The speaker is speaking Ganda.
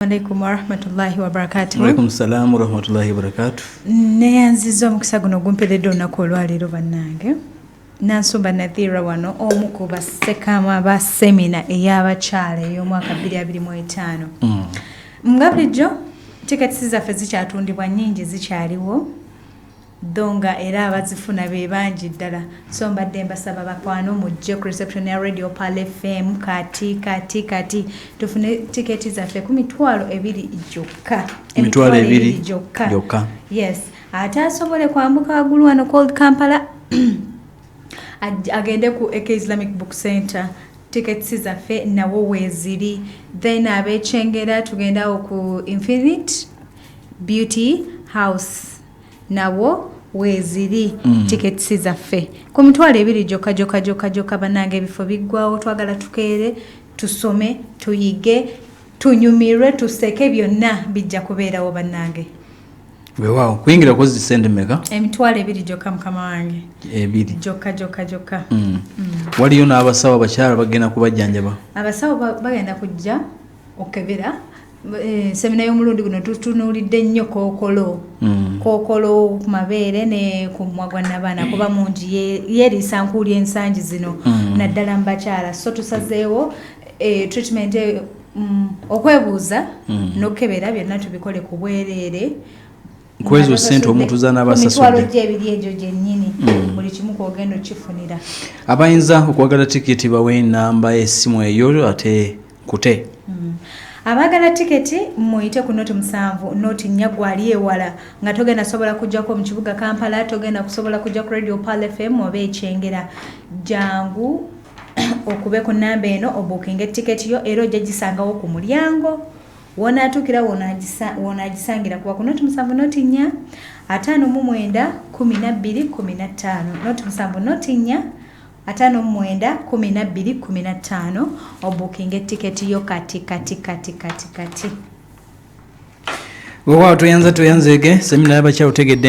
Alaikum warahmatullahi wabarakatuh. Alaikum salam warahmatullahi wabarakatuh. Neyanziza omukisa guno gumperedde olunaku olwaleero bannange. Nansumba Nathira wano omu ku bassekama ba semina ey'abakyala ey'omwaka 2025. Nga bulijjo tiketi zaffe zikyatundibwa nnyingi zikyaliwo donga era abazifuna be bangi ddala. So mbadde mbasaba bakwano mujje ku reception ya Radio Pal FM kati tufune tiketi zaffe ku $200 gyokka. $200 gyokka. Yes. Ate asobole kwambuka waggulu wano Cold Kampala agende ku AK Islamic Book Center. Tiketi zaffe nawo weeziri. Then abechengera tugenda ku Infinite Beauty House nawo weeziri tiketi zaffe ku $200 gyokka bannange. Ebifo biggwawo, twagala tukeere tusome tuyige tunyumirwe tuseke, byonna bijja kubeerawo bannange. Weewaawo kuyingira kozi sente meka? $200 gyokka mukama wange. 2 gyokka. Waliyo n'abasawo abakyala bagenda kubajjanjaba? Abasawo bagenda kujja okebera. Semina y'omulundi guno tutunuulidde nnyo kookolo ku mabeere ne ku mumwa n'abaana kuba mungi yeeriisa nkuuli ensangi zino naddala mu bakyala. So tusazeewo treatment okwebuuza n'okebera byonna tubikole ku bwereere. Kwezo sente omuntu z'anabasasudde $200 egyo gyennyini buli kimu kwogenda okifunira. Abayinza okwagala tiketi bawe ennamba y'essimu eyo ate kute. Abagala tiketi muyite ku noti 7 noti nnya gwali ewala nga togenda sobola kujjako mu kibuga Kampala, togenda kusobola kujja ku Radio Pal FM oba ekyengera. Jangu okube ku namba eno obukinga tiketi yo era ojja gisangawo ku mulyango. Wonaatukira wonaagisangira kuba ku noti 7 noti nnya 59 12 15 noti 7 noti nnya 59 12 15 obukinga tiketi yo kati. Weewaawo tuyanzege semina y'abakyala otegedde nti